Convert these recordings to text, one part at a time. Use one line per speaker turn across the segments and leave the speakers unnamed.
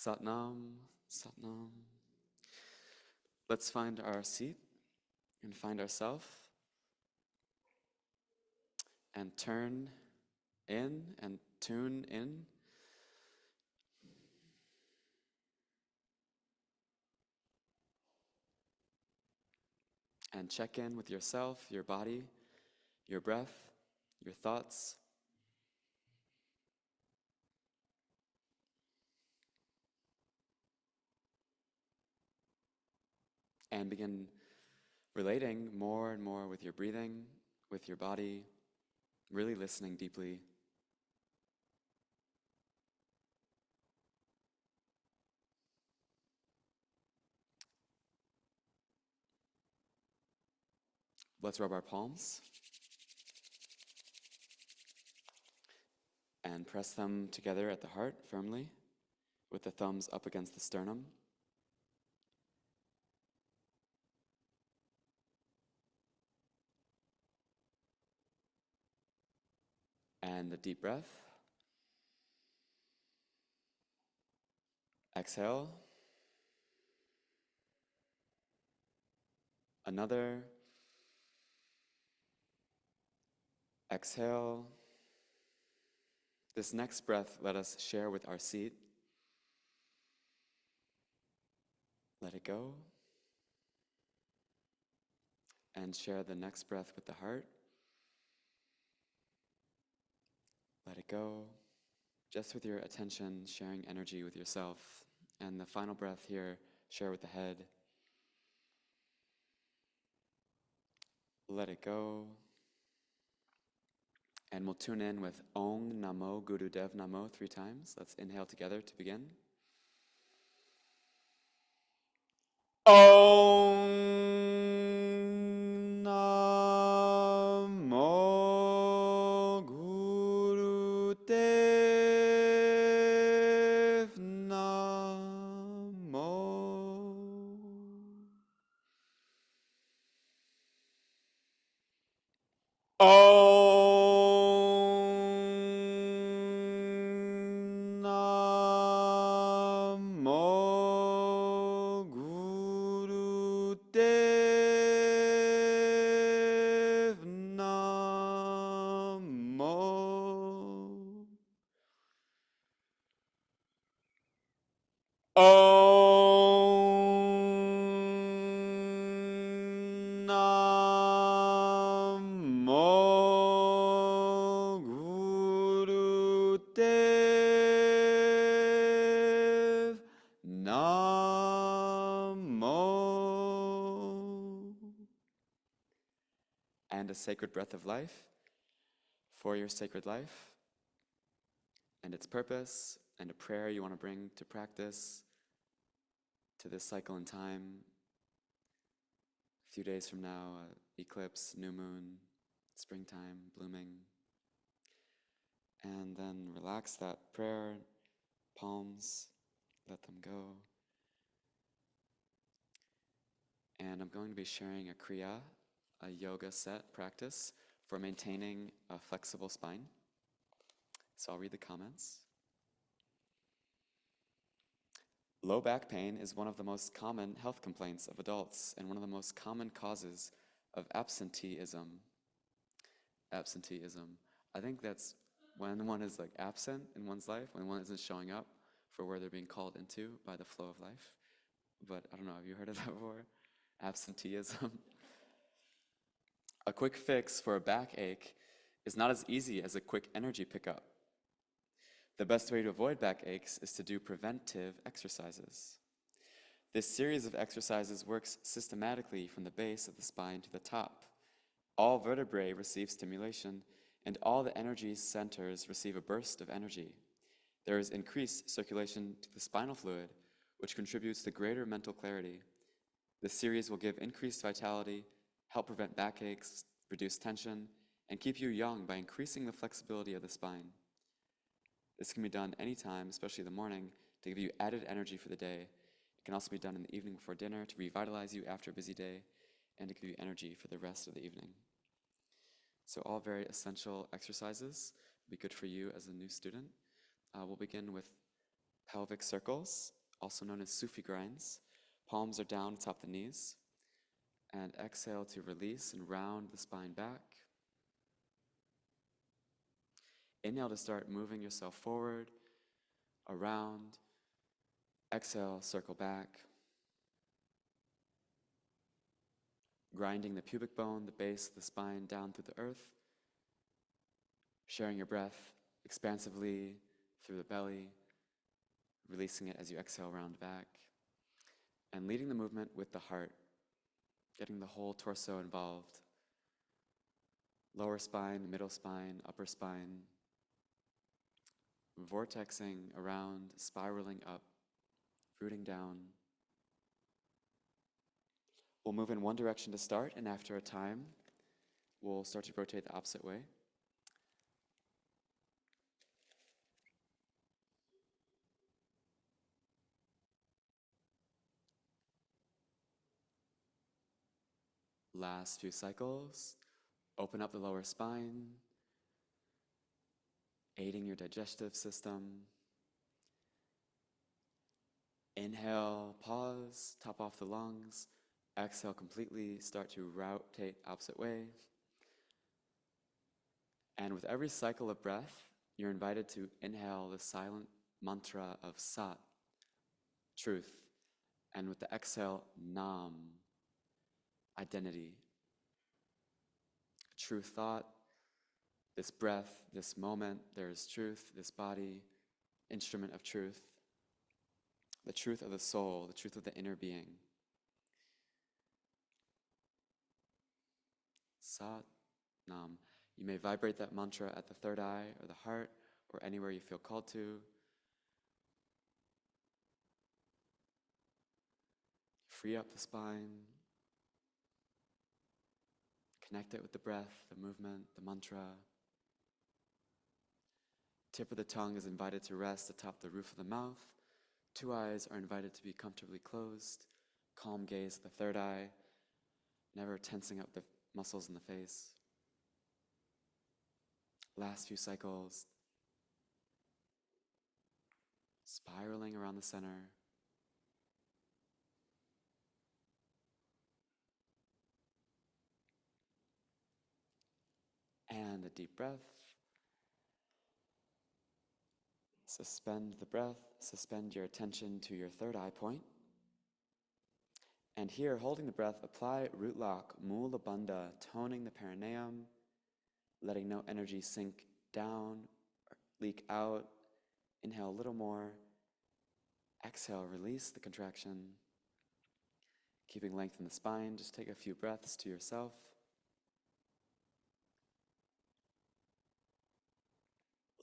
Satnam, Satnam. Let's find our seat and find ourselves and turn in and tune in. And check in with yourself, your body, your breath, your thoughts. And begin relating more and more with your breathing, with your body, really listening deeply. Let's rub our palms and press them together at the heart firmly, with the thumbs up against the sternum. And a deep breath. Exhale. Another. Exhale. This next breath, let us share with our seat. Let it go. And share the next breath with the heart. Let it go. Just with your attention, sharing energy with yourself. And the final breath here, share with the head. Let it go. And we'll tune in with Ong Namo Gurudev Namo 3 times. Let's inhale together to begin. Om Namo Gurudev Namo. Om Namo Gurudev Namo. Om Namo Gurudev Namo. And a sacred breath of life for your sacred life and its purpose, and a prayer you want to bring to practice to this cycle in time. A few days from now, eclipse, new moon, springtime, blooming. And then relax that prayer, palms, let them go. And I'm going to be sharing a kriya, a yoga set practice for maintaining a flexible spine. So I'll read the comments. Low back pain is one of the most common health complaints of adults and one of the most common causes of absenteeism. Absenteeism. I think that's when one is like absent in one's life, when one isn't showing up for where they're being called into by the flow of life. But I don't know, have you heard of that before? Absenteeism. A quick fix for a backache is not as easy as a quick energy pickup. The best way to avoid backaches is to do preventive exercises. This series of exercises works systematically from the base of the spine to the top. All vertebrae receive stimulation, and all the energy centers receive a burst of energy. There is increased circulation to the spinal fluid, which contributes to greater mental clarity. This series will give increased vitality, help prevent backaches, reduce tension, and keep you young by increasing the flexibility of the spine. This can be done anytime, especially in the morning, to give you added energy for the day. It can also be done in the evening before dinner to revitalize you after a busy day and to give you energy for the rest of the evening. So all very essential exercises will be good for you as a new student. We'll begin with pelvic circles, also known as Sufi grinds. Palms are down atop the knees. And exhale to release and round the spine back. Inhale to start moving yourself forward, around. Exhale, circle back. Grinding the pubic bone, the base of the spine down through the earth. Sharing your breath expansively through the belly, releasing it as you exhale, round back. And leading the movement with the heart, getting the whole torso involved. Lower spine, middle spine, upper spine. Vortexing around, spiraling up, rooting down. We'll move in one direction to start, and after a time, we'll start to rotate the opposite way. Last few cycles, open up the lower spine, aiding your digestive system. Inhale, pause, top off the lungs. Exhale completely, start to rotate opposite way. And with every cycle of breath, you're invited to inhale the silent mantra of Sat, truth. And with the exhale, Nam, identity. True thought, this breath, this moment, there is truth, this body, instrument of truth. The truth of the soul, the truth of the inner being. Sat, Nam. You may vibrate that mantra at the third eye or the heart or anywhere you feel called to. Free up the spine. Connect it with the breath, the movement, the mantra. Tip of the tongue is invited to rest atop the roof of the mouth. Two eyes are invited to be comfortably closed. Calm gaze at the third eye, never tensing up the muscles in the face. Last few cycles. Spiraling around the center. And a deep breath. Suspend the breath, suspend your attention to your third eye point. And here, holding the breath, apply root lock, Mula Bandha, toning the perineum, letting no energy sink down or leak out. Inhale a little more. Exhale, release the contraction. Keeping length in the spine, just take a few breaths to yourself.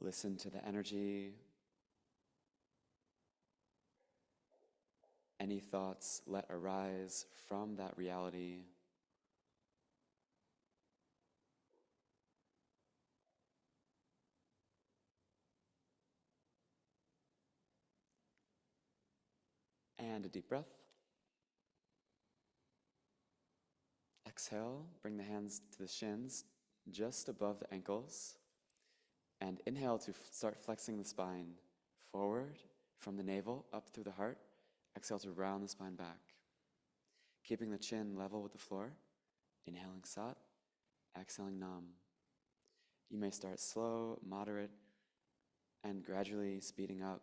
Listen to the energy. Any thoughts let arise from that reality. And a deep breath. Exhale, bring the hands to the shins, just above the ankles. And inhale to start flexing the spine forward from the navel up through the heart. Exhale to round the spine back. Keeping the chin level with the floor. Inhaling Sat, exhaling Nam. You may start slow, moderate, and gradually speeding up,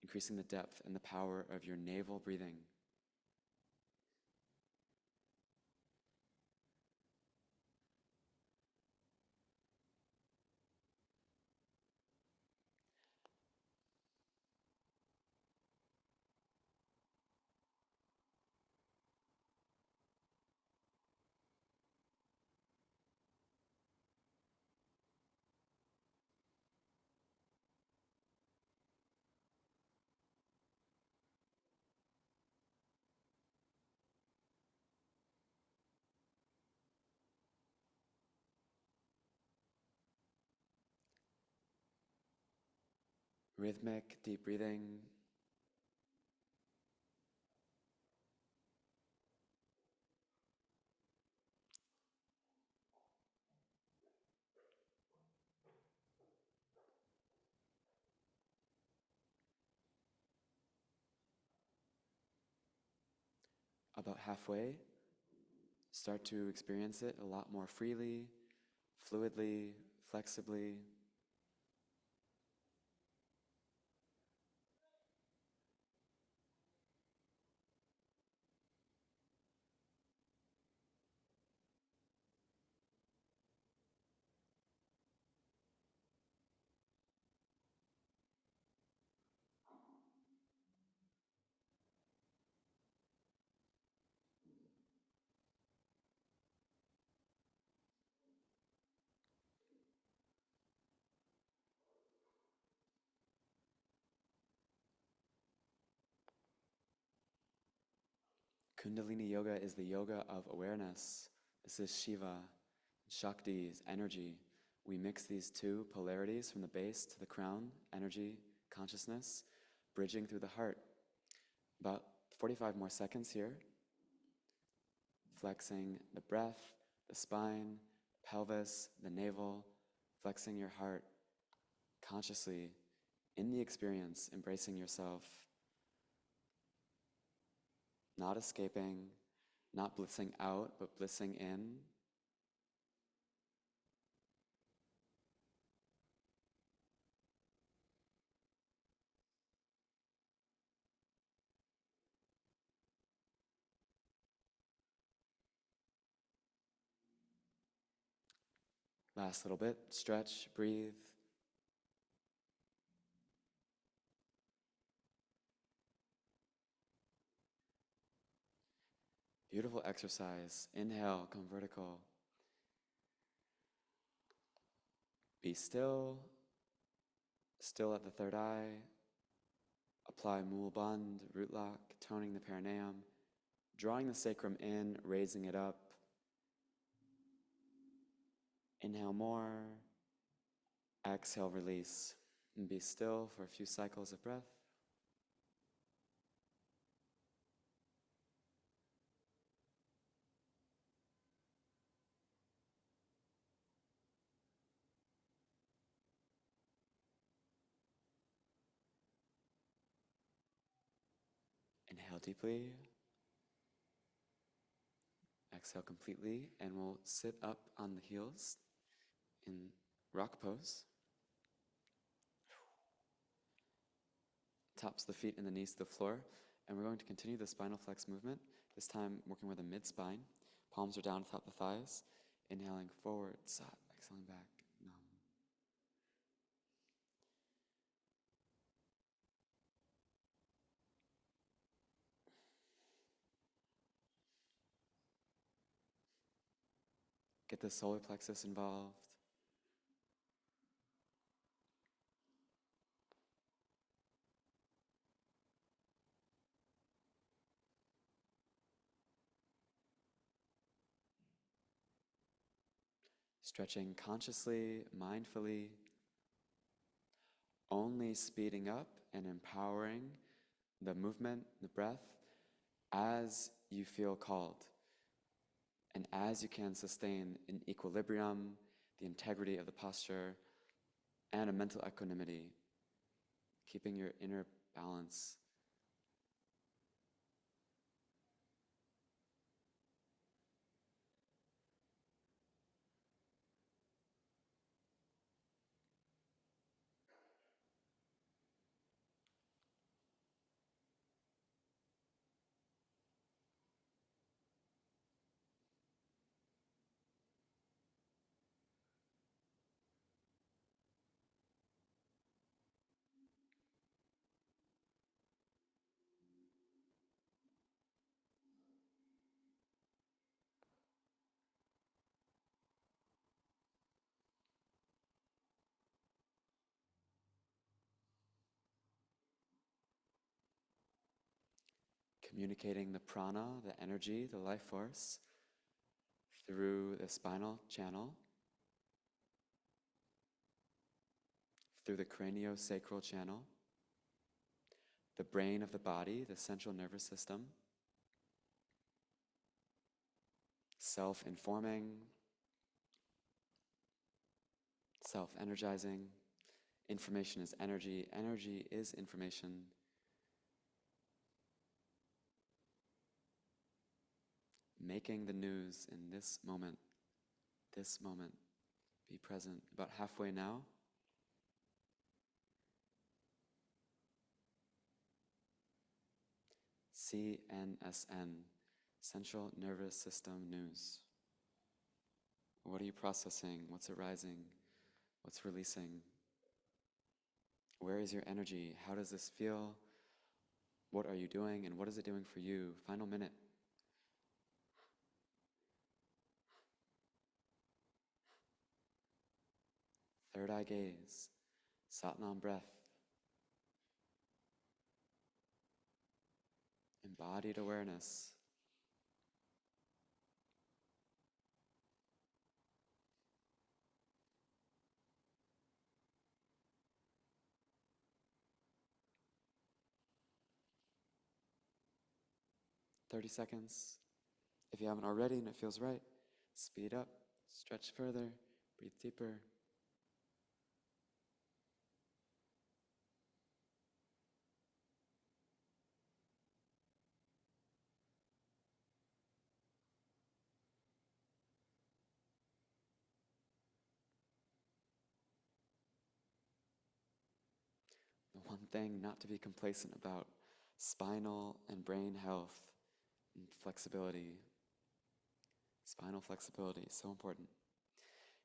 increasing the depth and the power of your navel breathing. Rhythmic, deep breathing. about halfway, start to experience it a lot more freely, fluidly, flexibly. Kundalini yoga is the yoga of awareness. This is Shiva, Shakti's energy. We mix these two polarities from the base to the crown, energy, consciousness, bridging through the heart. About 45 more seconds here. Flexing the breath, the spine, pelvis, the navel, flexing your heart consciously in the experience, embracing yourself. Not escaping, not blissing out, but blissing in. Last little bit, stretch, breathe. Beautiful exercise. Inhale, come vertical. Be still, still at the third eye. Apply Mul Bandh, root lock, toning the perineum, drawing the sacrum in, raising it up. Inhale more. Exhale, release. And be still for a few cycles of breath. Inhale deeply. Exhale completely, and we'll sit up on the heels in rock pose. Tops of the feet and the knees to the floor. And we're going to continue the spinal flex movement, this time working with the mid-spine. Palms are down atop the thighs. Inhaling forward, sat, exhaling back, nam. Get the solar plexus involved. Stretching consciously, mindfully, only speeding up and empowering the movement, the breath, as you feel called. And as you can sustain an equilibrium, the integrity of the posture, and a mental equanimity, keeping your inner balance. Communicating the prana, the energy, the life force, through the spinal channel, through the craniosacral channel, the brain of the body, the central nervous system, self-informing, self-energizing. Information is energy. Energy is information. making the news in this moment. This moment. Be present. About halfway now. CNSN, Central Nervous System News. What are you processing? What's arising? What's releasing? Where is your energy? How does this feel? What are you doing? And what is it doing for you? Final minute. Third eye gaze. Satnam breath. Embodied awareness. "30 seconds. If you haven't already and it feels right, speed up, stretch further, breathe deeper. The one thing not to be complacent about: spinal and brain health and flexibility. Spinal flexibility, so important.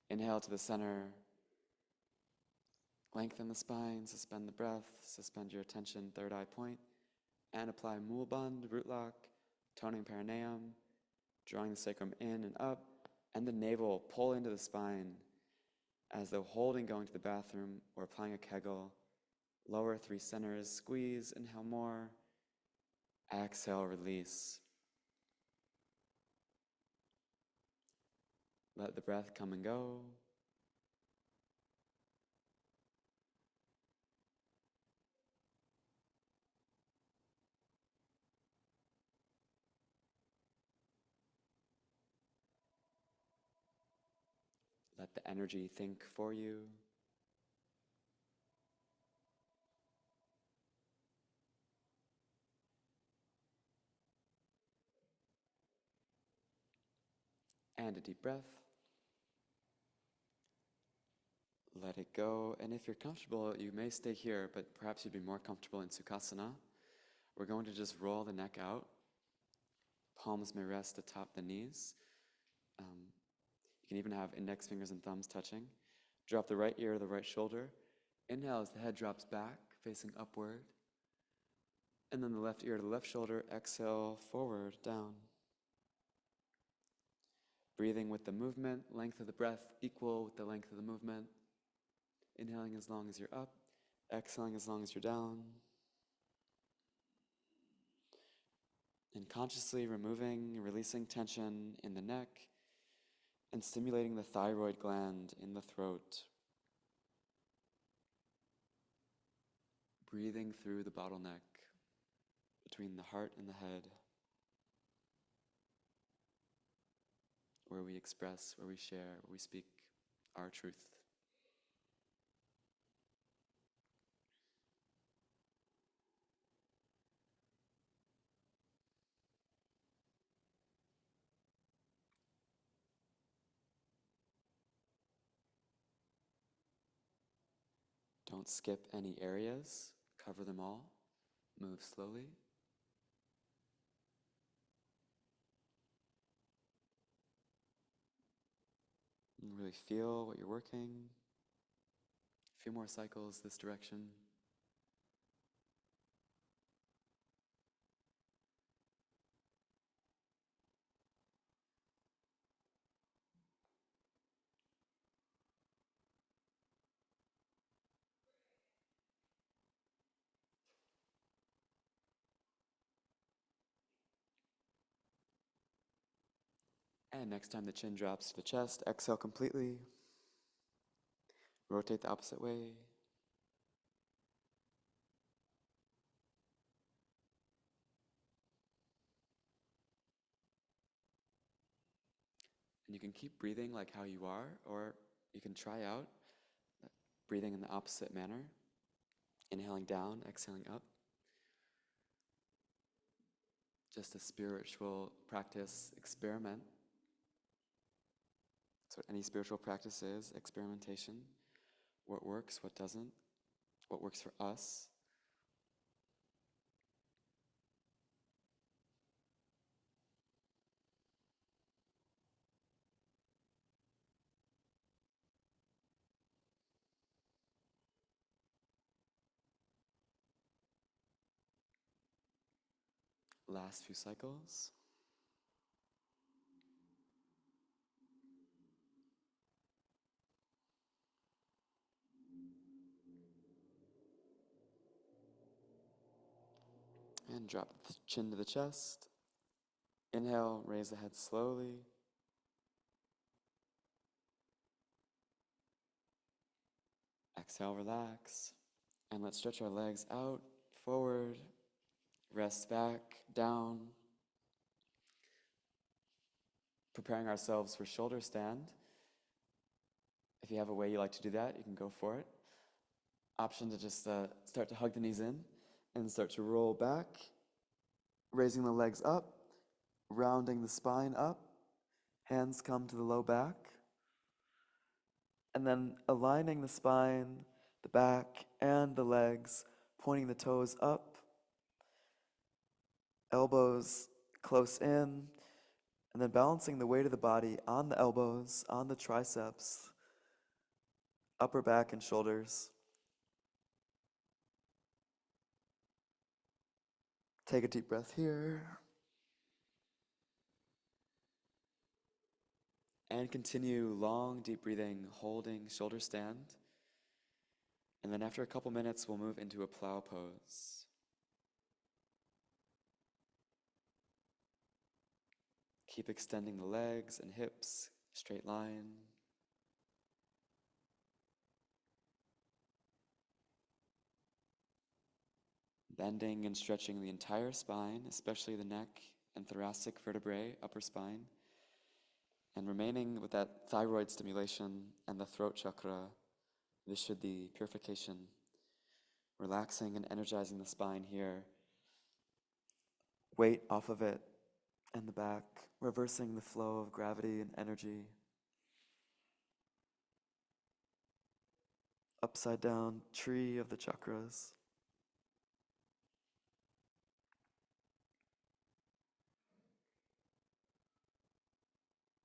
Inhale to the center. Lengthen the spine, suspend the breath, suspend your attention, third eye point, and apply Mul Bandh, root lock, toning perineum, drawing the sacrum in and up, and the navel pull into the spine as though holding going to the bathroom or applying a Kegel. Lower 3 centers, squeeze, inhale more, exhale, release. Let the breath come and go. Let the energy think for you. And a deep breath. Let it go. And if you're comfortable, you may stay here, but perhaps you'd be more comfortable in Sukhasana. We're going to just roll the neck out. Palms may rest atop the knees. You can even have index fingers and thumbs touching. Drop the right ear to the right shoulder. Inhale as the head drops back, facing upward. And then the left ear to the left shoulder. Exhale, forward, down. Breathing with the movement, length of the breath equal with the length of the movement. Inhaling as long as you're up, exhaling as long as you're down. And consciously removing and releasing tension in the neck and stimulating the thyroid gland in the throat. Breathing through the bottleneck between the heart and the head, where we express, where we share, where we speak our truth. Don't skip any areas, cover them all, move slowly. And really feel what you're working. A few more cycles this direction. And next time the chin drops to the chest, exhale completely. Rotate the opposite way. And you can keep breathing like how you are, or you can try out breathing in the opposite manner. Inhaling down, exhaling up. just a spiritual practice experiment. That's what any spiritual practice is, experimentation. What works, what doesn't, what works for us. Last few cycles. And drop the chin to the chest. Inhale, raise the head slowly. Exhale, relax. And let's stretch our legs out, forward, rest back, down. Preparing ourselves for shoulder stand. If you have a way you like to do that, you can go for it. Option to just start to hug the knees in and start to roll back, raising the legs up, rounding the spine up, hands come to the low back, and then aligning the spine, the back, and the legs, pointing the toes up, elbows close in, and then balancing the weight of the body on the elbows, on the triceps, upper back and shoulders. Take a deep breath here. And continue long, deep breathing, holding shoulder stand. And then after a couple minutes, we'll move into a plow pose. Keep extending the legs and hips, straight line. Bending and stretching the entire spine, especially the neck and thoracic vertebrae, upper spine. And remaining with that thyroid stimulation and the throat chakra, Vishuddhi, purification. Relaxing and energizing the spine here. Weight off of it and the back, reversing the flow of gravity and energy. Upside down tree of the chakras.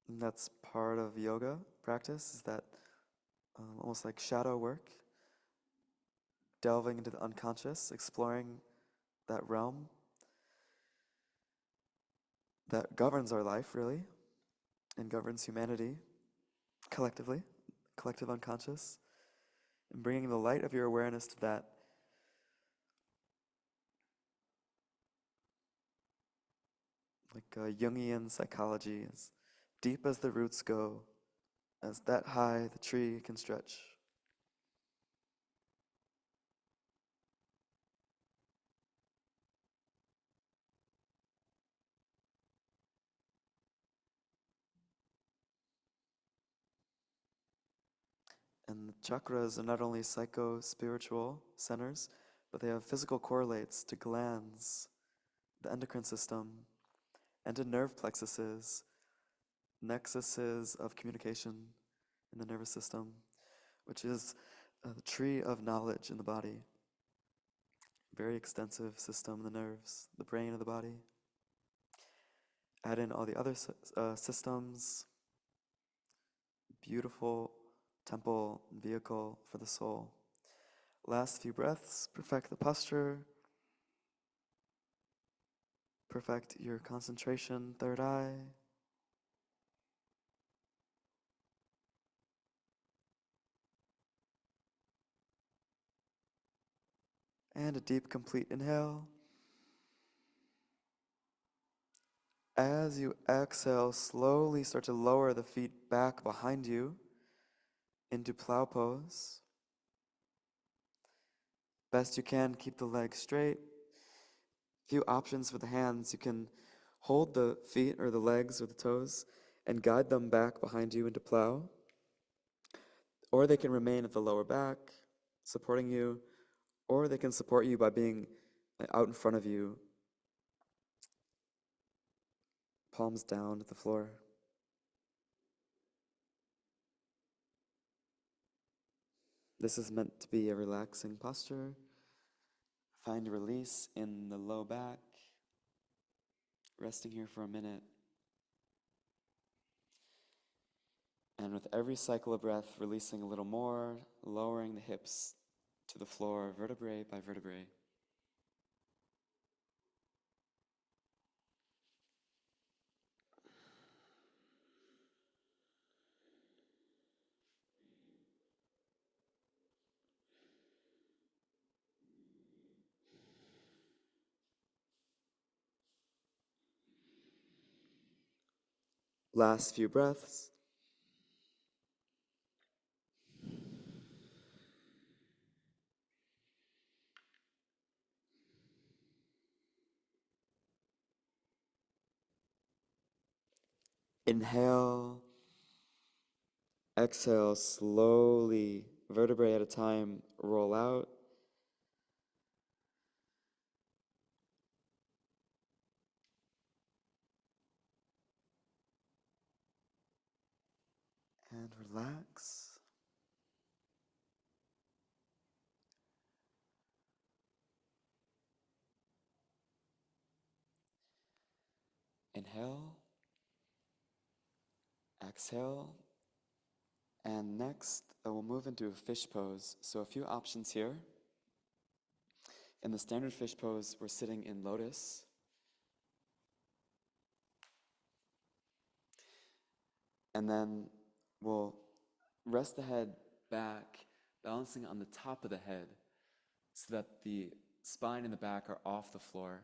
And that's part of yoga practice, is that almost like shadow work, delving into the unconscious, exploring that realm that governs our life, really, and governs humanity collectively, collective unconscious, and bringing the light of your awareness to that. Like Jungian psychology, as deep as the roots go, as that high the tree can stretch. And the chakras are not only psycho-spiritual centers, but they have physical correlates to glands, the endocrine system, and to nerve plexuses, nexuses of communication in the nervous system, which is the tree of knowledge in the body. Very extensive system, the nerves, the brain of the body. Add in all the other systems, beautiful temple, vehicle for the soul. Last few breaths, perfect the posture, perfect your concentration, third eye. And a deep, complete inhale. As you exhale, slowly start to lower the feet back behind you into plow pose. Best you can, keep the legs straight. Few options for the hands. You can hold the feet or the legs or the toes and guide them back behind you into plow. Or they can remain at the lower back, supporting you, or they can support you by being out in front of you, palms down to the floor. This is meant to be a relaxing posture. Find release in the low back. Resting here for a minute. And with every cycle of breath, releasing a little more, lowering the hips to the floor, vertebrae by vertebrae. Last few breaths. Inhale, exhale, slowly, vertebrae at a time, roll out. And relax. Inhale, exhale, and next we'll move into a fish pose. So a few options here. In the standard fish pose, we're sitting in lotus. And then we'll rest the head back, balancing on the top of the head so that the spine and the back are off the floor.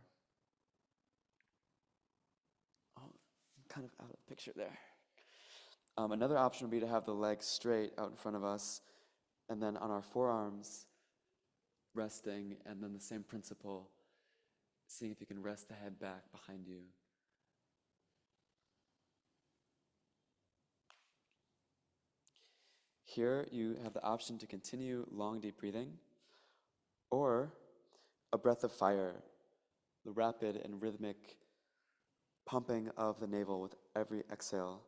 Oh, I'm kind of out of the picture there. Another option would be to have the legs straight out in front of us, and then on our forearms, resting, and then the same principle, seeing if you can rest the head back behind you. Here you have the option to continue long, deep breathing, or a breath of fire, the rapid and rhythmic pumping of the navel with every exhale.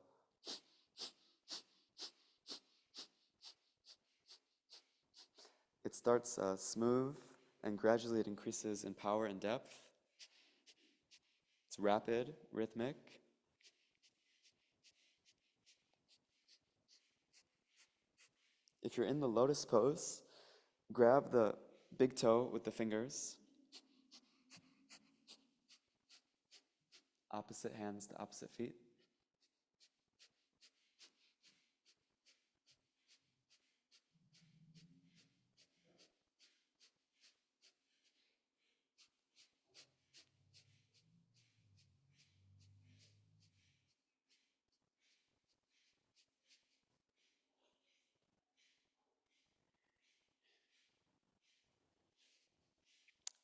It starts smooth, and gradually it increases in power and depth. It's rapid, rhythmic. If you're in the lotus pose, grab the big toe with the fingers. Opposite hands to opposite feet.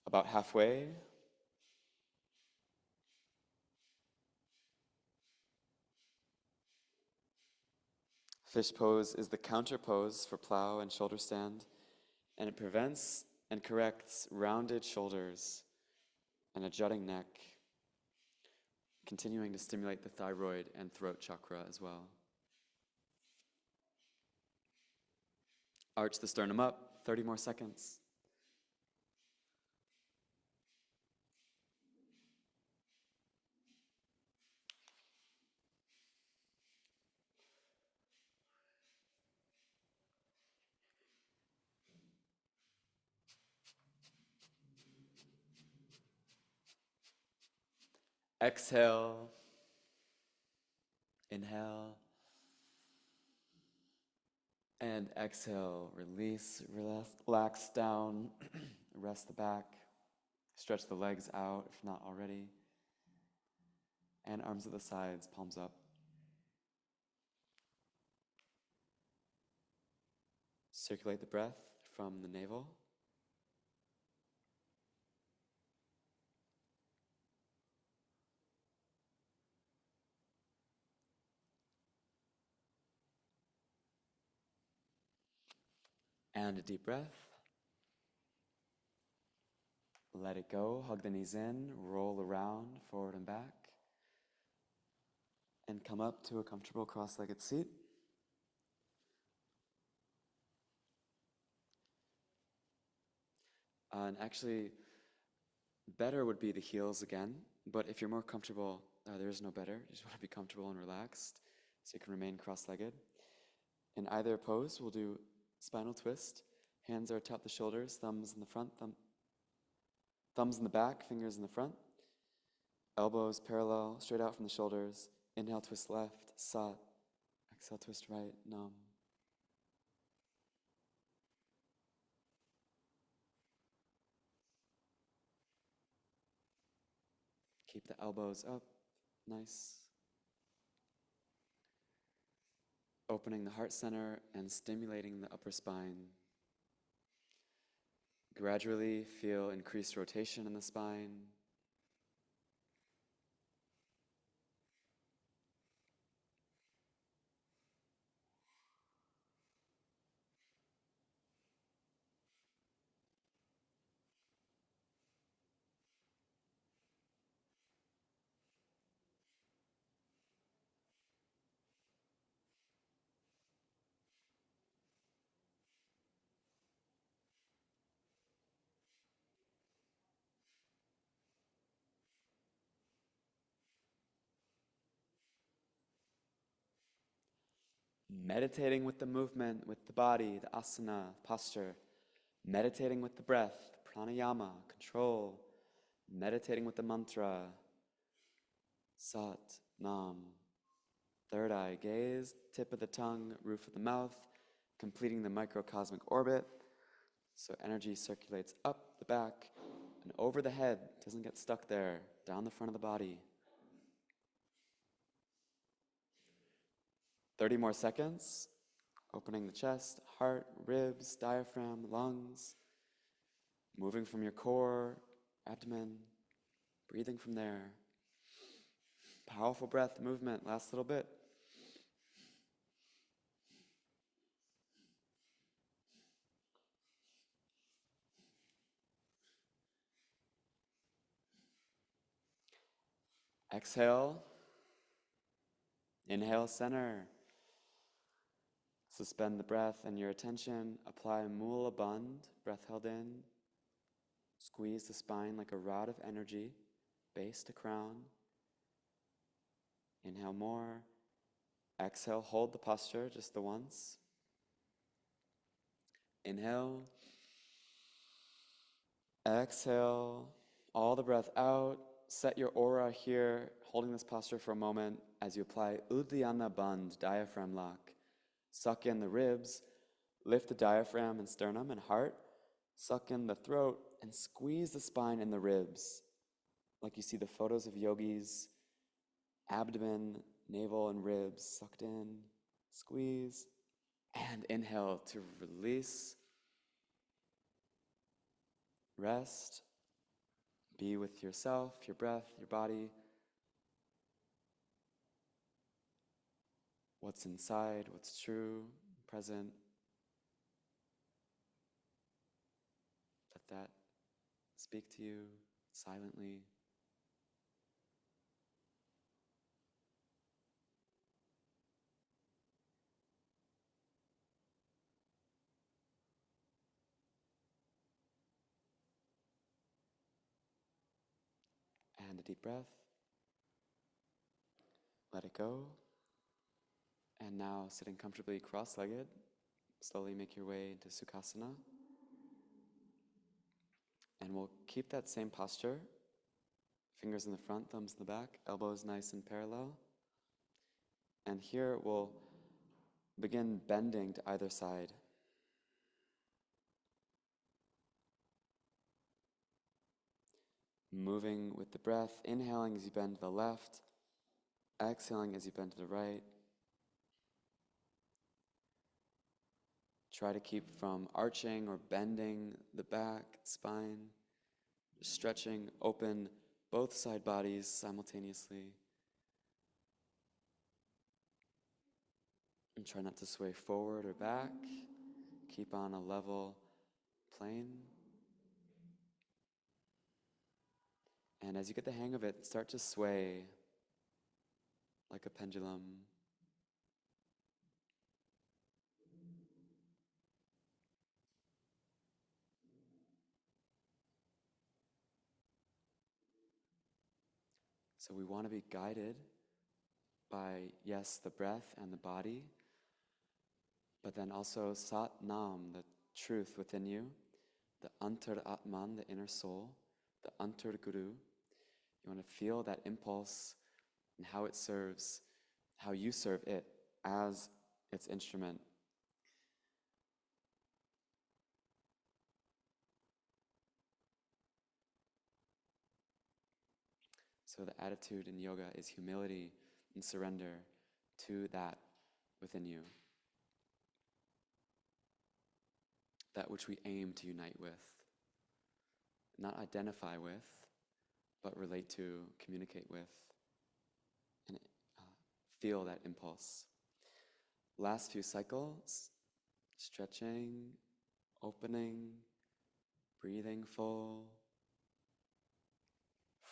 About halfway. Fish pose is the counter pose for plow and shoulder stand, and it prevents and corrects rounded shoulders and a jutting neck, continuing to stimulate the thyroid and throat chakra as well. Arch the sternum up, 30 more seconds. Exhale, inhale, and exhale, release, relax down, rest the back, stretch the legs out if not already, and arms at the sides, palms up. Circulate the breath from the navel. And a deep breath. Let it go. Hug the knees in. Roll around, forward and back. and come up to a comfortable cross-legged seat. And actually, better would be the heels again, but if you're more comfortable, there is no better. You just want to be comfortable and relaxed so you can remain cross-legged. In either pose, we'll do spinal twist. Hands are atop the shoulders, thumbs in the front, thumbs in the back, fingers in the front. Elbows parallel, straight out from the shoulders. Inhale, twist left, sat. Exhale, twist right, nam. Keep the elbows up, nice. Opening the heart center and stimulating the upper spine. Gradually feel increased rotation in the spine. Meditating with the movement, with the body, the asana, posture. Meditating with the breath, pranayama, control. Meditating with the mantra, sat, nam. Third eye gaze, tip of the tongue, roof of the mouth, completing the microcosmic orbit. So energy circulates up the back and over the head, doesn't get stuck there, down the front of the body. 30 more seconds, opening the chest, heart, ribs, diaphragm, lungs, moving from your core, abdomen, breathing from there. Powerful breath, movement, last little bit. Exhale, inhale, center. Suspend the breath and your attention. Apply Mula Bandh, breath held in. Squeeze the spine like a rod of energy, base to crown. Inhale more. Exhale, hold the posture just the once. Inhale. Exhale, all the breath out. Set your aura here, holding this posture for a moment as you apply Uddiyana Bandh, diaphragm lock. Suck in the ribs, lift the diaphragm and sternum and heart. Suck in the throat and squeeze the spine and the ribs. Like you see the photos of yogis, abdomen, navel, and ribs sucked in, squeeze, and inhale to release. Rest. Be with yourself, your breath, your body. What's inside, what's true, present. Let that speak to you silently. And a deep breath. Let it go. And now, sitting comfortably cross-legged, slowly make your way into Sukhasana. And we'll keep that same posture. Fingers in the front, thumbs in the back, elbows nice and parallel. And here we'll begin bending to either side. Moving with the breath, inhaling as you bend to the left, exhaling as you bend to the right. Try to keep from arching or bending the back, spine, stretching, open both side bodies simultaneously. And try not to sway forward or back. Keep on a level plane. And as you get the hang of it, start to sway. like a pendulum. So we want to be guided by, yes, the breath and the body, but then also Sat Nam, the truth within you, the Antar Atman, the inner soul, the Antar Guru. You want to feel that impulse and how it serves, how you serve it as its instrument. So the attitude in yoga is humility and surrender to that within you, that which we aim to unite with, not identify with, but relate to, communicate with, and feel that impulse. Last few cycles, stretching, opening, breathing full,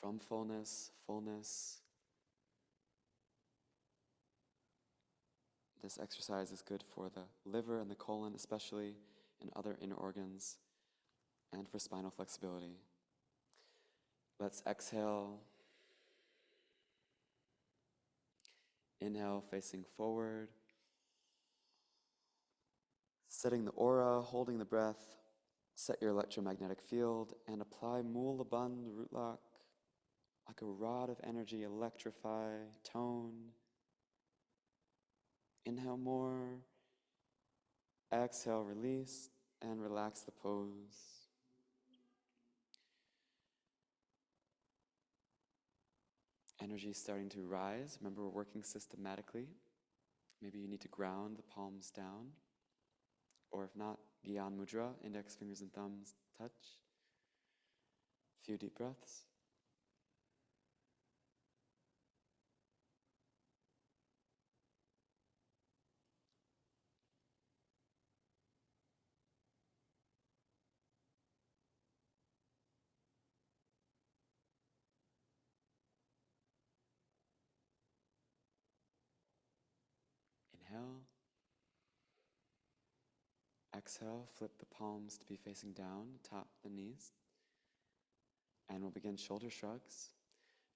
from fullness, fullness. This exercise is good for the liver and the colon especially, and other inner organs, and for spinal flexibility. Let's exhale. Inhale, facing forward. Setting the aura, holding the breath. Set your electromagnetic field and apply Mula Bandha root lock. Like a rod of energy, electrify, tone. Inhale more. Exhale, release, and relax the pose. Energy starting to rise. Remember, we're working systematically. Maybe you need to ground the palms down. Or if not, Gyan Mudra, index fingers and thumbs touch. Few deep breaths. Inhale. Exhale, flip the palms to be facing down, top the knees. And we'll begin shoulder shrugs.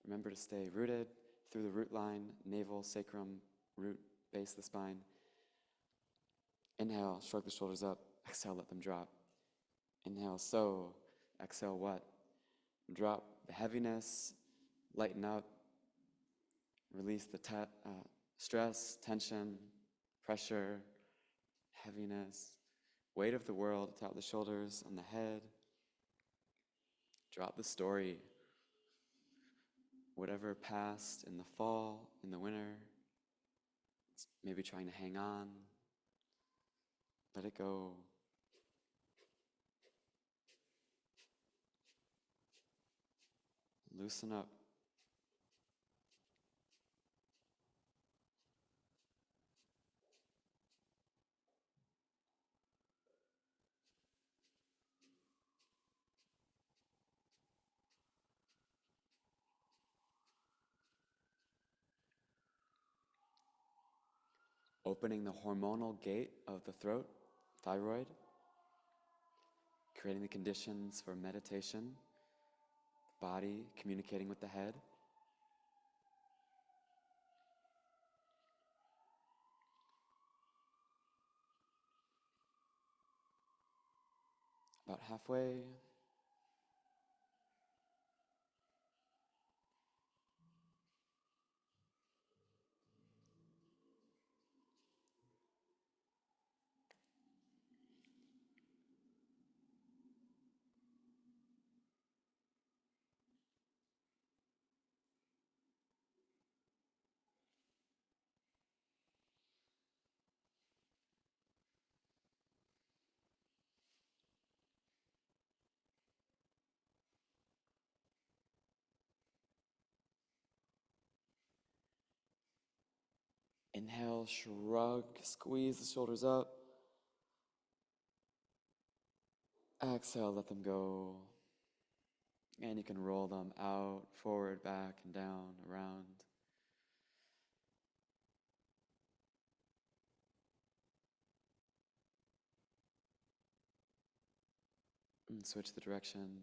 Remember to stay rooted through the root line, navel, sacrum, root, base of the spine. Inhale, shrug the shoulders up. Exhale, let them drop. Inhale, so. Exhale, what? Drop the heaviness, lighten up, release the stress, tension, pressure, heaviness, weight of the world atop the shoulders, on the head. Drop the story. Whatever passed in the fall, in the winter, maybe trying to hang on, let it go. Loosen up. Opening the hormonal gate of the throat, thyroid, creating the conditions for meditation, the body communicating with the head. About halfway. Inhale, shrug, squeeze the shoulders up. Exhale, let them go. And you can roll them out, forward, back, and down, around. And switch the direction.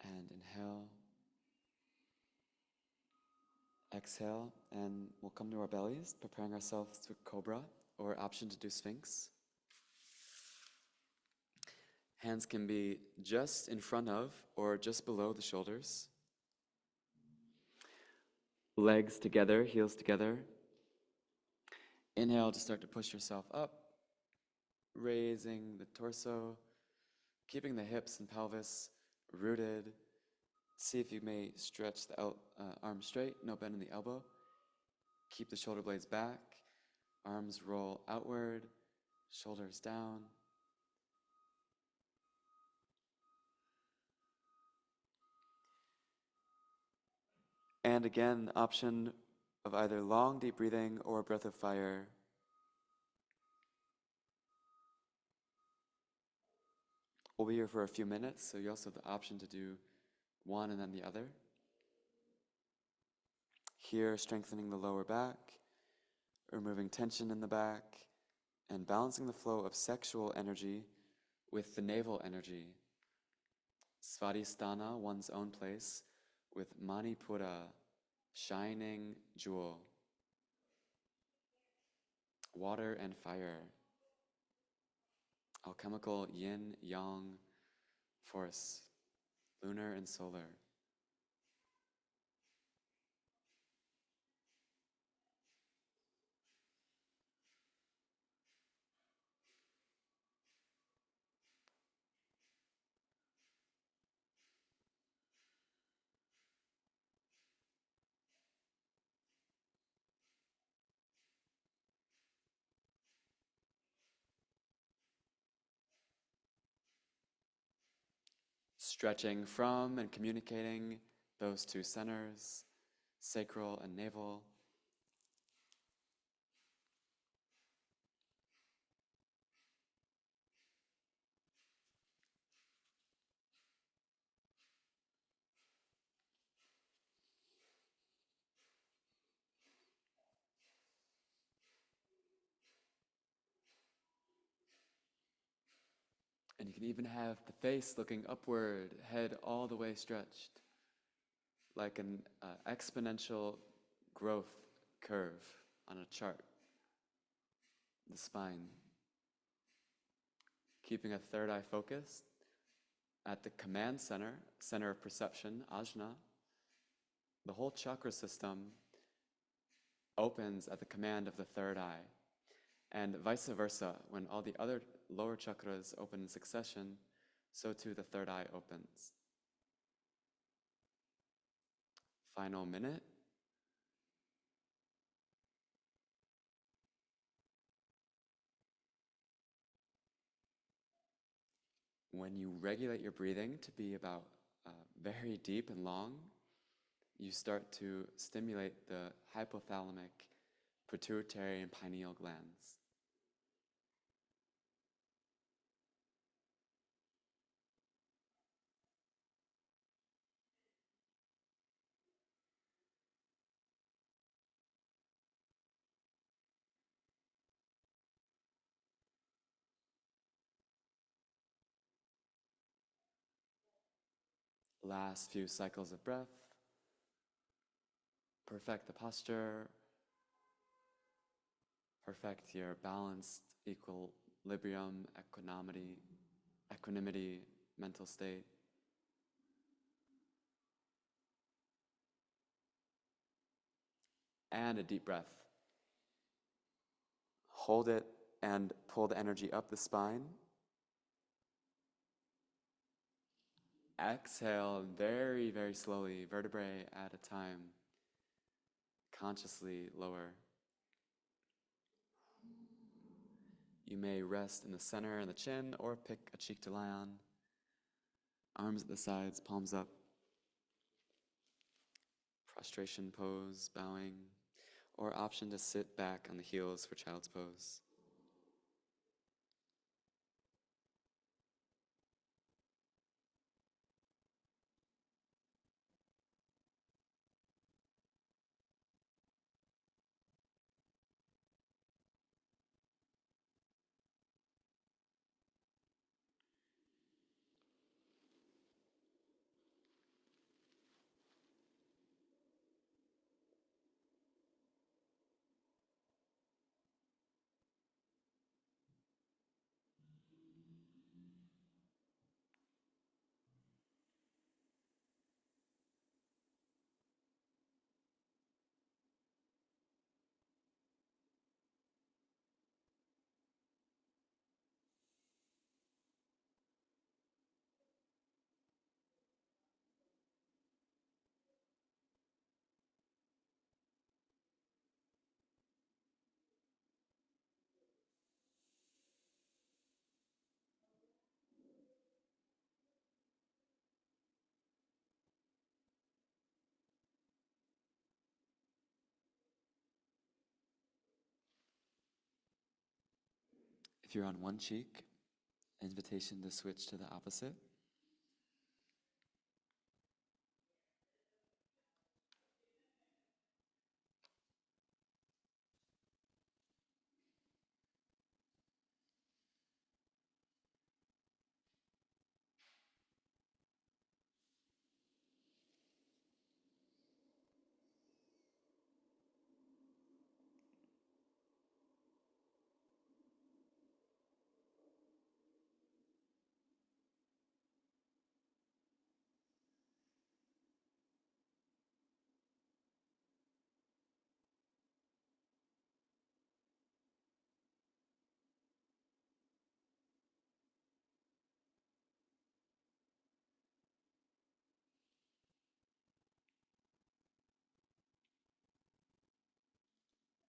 And inhale. Exhale, and we'll come to our bellies, preparing ourselves to Cobra, or option to do Sphinx. Hands can be just in front of or just below the shoulders. Legs together, heels together. Inhale to start to push yourself up, raising the torso, keeping the hips and pelvis rooted. See if you may stretch the arms straight, no bend in the elbow. Keep the shoulder blades back, arms roll outward, shoulders down. And again, option of either long, deep breathing or a breath of fire. We'll be here for a few minutes, so you also have the option to do one and then the other. Here, strengthening the lower back, removing tension in the back, and balancing the flow of sexual energy with the navel energy. Svadhisthana, one's own place, with Manipura, shining jewel. Water and fire. Alchemical yin-yang force, lunar and solar. Stretching from and communicating those two centers, sacral and navel. And you can even have the face looking upward, head all the way stretched, like an exponential growth curve on a chart. The spine. Keeping a third eye focused at the command center, center of perception, ajna. The whole chakra system opens at the command of the third eye. And vice versa, when all the other lower chakras open in succession, so too the third eye opens. Final minute. When you regulate your breathing to be about very deep and long, you start to stimulate the hypothalamic, pituitary, and pineal glands. Last few cycles of breath. Perfect the posture. Perfect your balanced equilibrium, equanimity, mental state. And a deep breath. Hold it and pull the energy up the spine. Exhale very, very slowly, vertebrae at a time. Consciously lower. You may rest in the center and the chin or pick a cheek to lie on. Arms at the sides, palms up. Prostration pose, bowing, or option to sit back on the heels for child's pose. If you're on one cheek, invitation to switch to the opposite.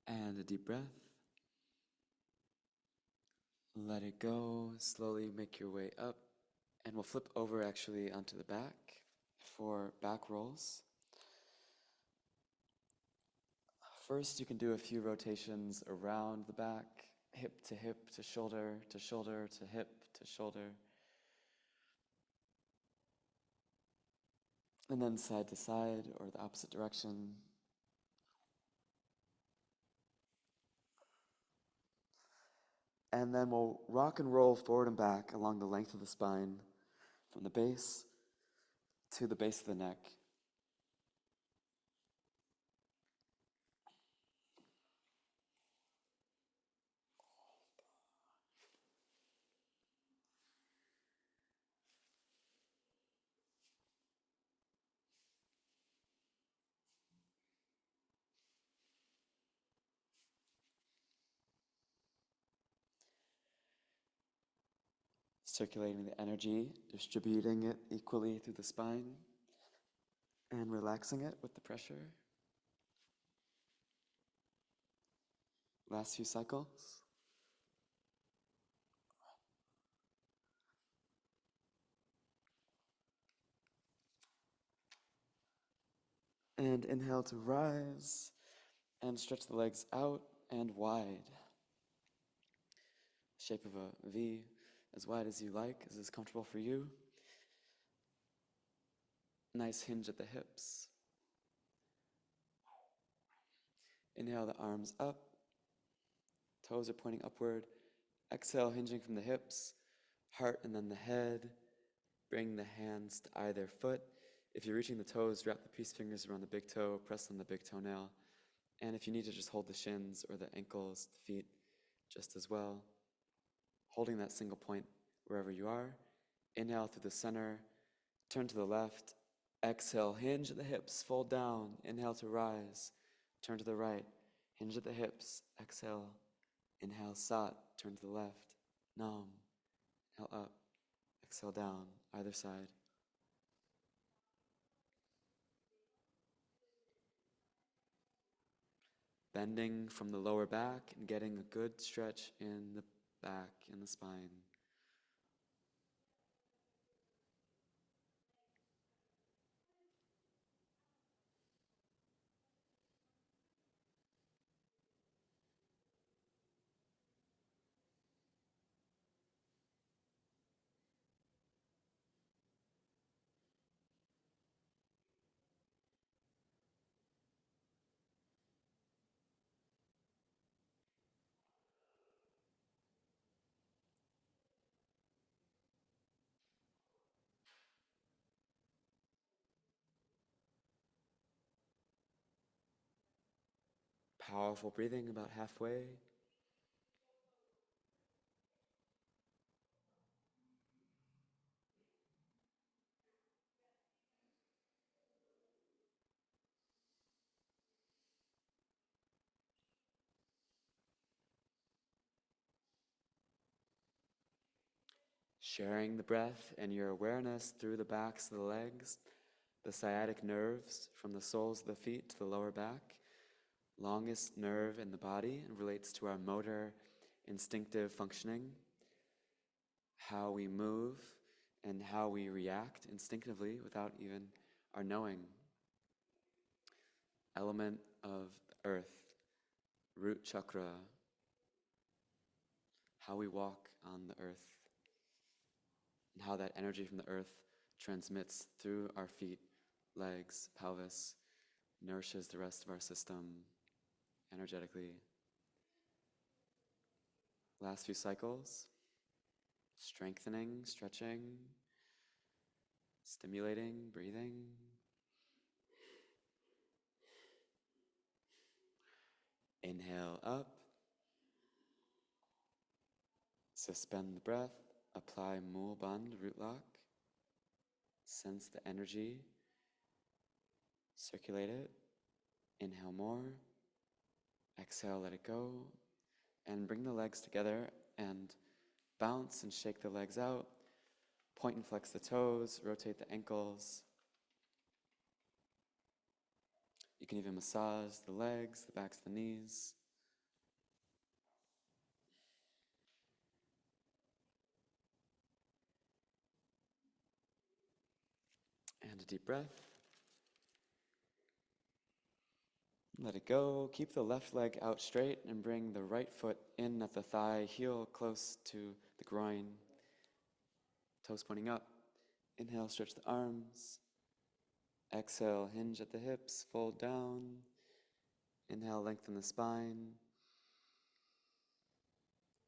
And a deep breath. Let it go. Slowly make your way up. And we'll flip over actually onto the back for back rolls. First, you can do a few rotations around the back, hip to shoulder to shoulder to hip to shoulder. And then side to side or the opposite direction. And then we'll rock and roll forward and back along the length of the spine from the base to the base of the neck. Circulating the energy, distributing it equally through the spine, and relaxing it with the pressure. Last few cycles. And inhale to rise, and stretch the legs out and wide. Shape of a V, as wide as you like, as is comfortable for you. Nice hinge at the hips. Inhale the arms up, toes are pointing upward. Exhale, hinging from the hips, heart and then the head. Bring the hands to either foot. If you're reaching the toes, wrap the peace fingers around the big toe, press on the big toenail. And if you need to, just hold the shins or the ankles, the feet, just as well. Holding that single point wherever you are. Inhale through the center, turn to the left. Exhale, hinge at the hips, fold down. Inhale to rise, turn to the right. Hinge at the hips, exhale. Inhale, sat, turn to the left. Nam, inhale up, exhale down, either side. Bending from the lower back and getting a good stretch in the back, in the spine. Powerful breathing about halfway. Sharing the breath and your awareness through the backs of the legs, the sciatic nerves from the soles of the feet to the lower back, longest nerve in the body and relates to our motor, instinctive functioning, how we move and how we react instinctively without even our knowing. Element of the earth, root chakra, how we walk on the earth, and how that energy from the earth transmits through our feet, legs, pelvis, nourishes the rest of our system energetically. Last few cycles, strengthening, stretching, stimulating, breathing. Inhale up, suspend the breath, apply Mul Bandh, root lock. Sense the energy, circulate it. Inhale more, exhale, let it go, and bring the legs together and bounce and shake the legs out. Point and flex the toes, rotate the ankles. You can even massage the legs, the backs of the knees. And a deep breath. Let it go. Keep the left leg out straight and bring the right foot in at the thigh, heel close to the groin. Toes pointing up. Inhale, stretch the arms. Exhale, hinge at the hips, fold down. Inhale, lengthen the spine.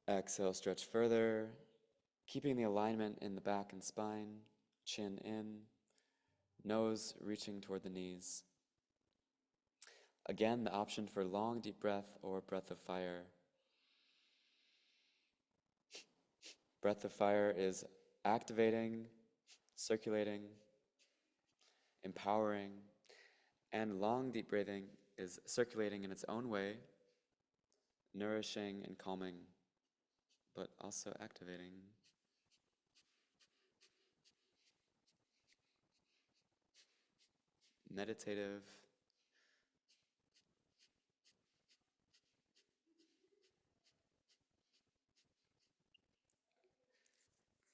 Exhale, stretch further. Keeping the alignment in the back and spine. Chin in. Nose reaching toward the knees. Again, the option for long, deep breath or breath of fire. Breath of fire is activating, circulating, empowering, and long, deep breathing is circulating in its own way, nourishing and calming, but also activating. Meditative.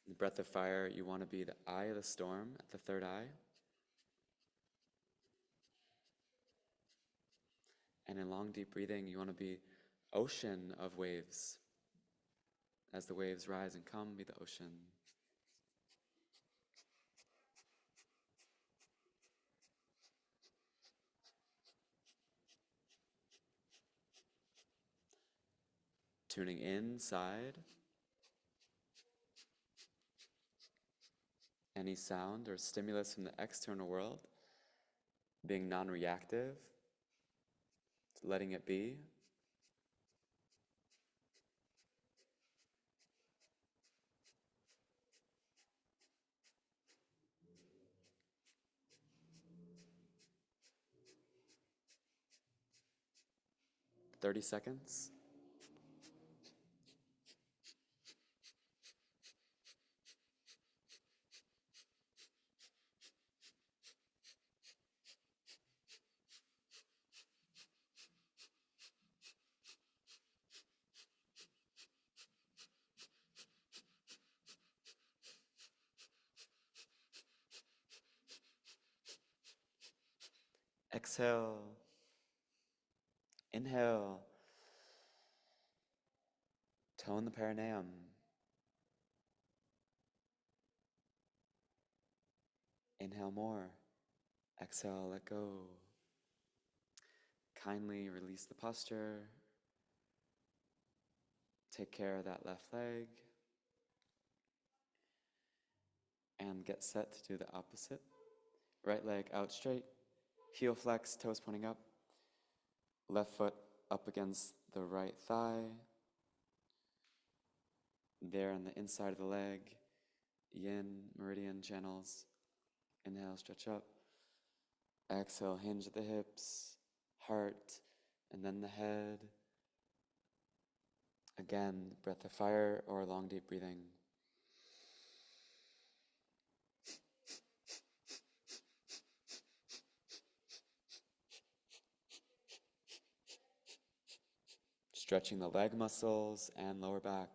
In the breath of fire, you want to be the eye of the storm at the third eye. And in long, deep breathing, you want to be ocean of waves. As the waves rise and come, be the ocean. Tuning inside. Any sound or stimulus from the external world. Being non-reactive. Letting it be. "30 seconds. Exhale. Inhale. Tone the perineum. Inhale more. Exhale, let go. Kindly release the posture. Take care of that left leg. And get set to do the opposite. Right leg out straight. Heel flex, toes pointing up. Left foot up against the right thigh. There on the inside of the leg. Yin, meridian channels. Inhale, stretch up. Exhale, hinge at the hips, heart, and then the head. Again, breath of fire or long, deep breathing. Stretching the leg muscles and lower back.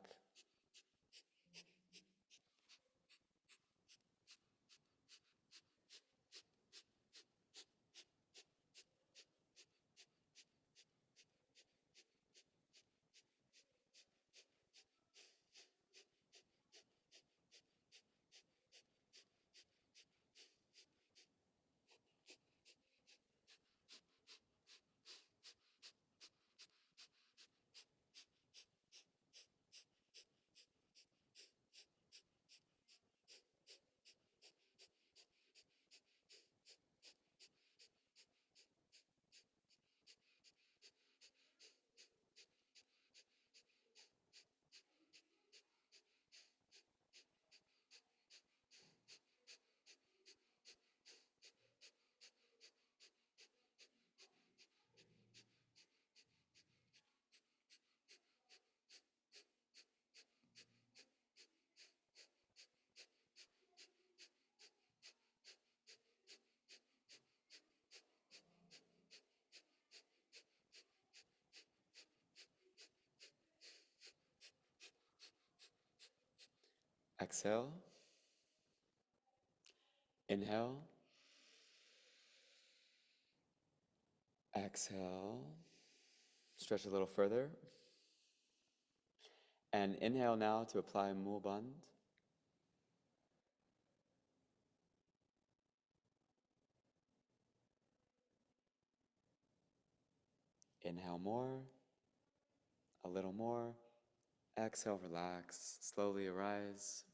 Exhale. Inhale. Exhale. Stretch a little further. And inhale now to apply Mul Bandh. Inhale more. A little more. Exhale, relax. Slowly arise.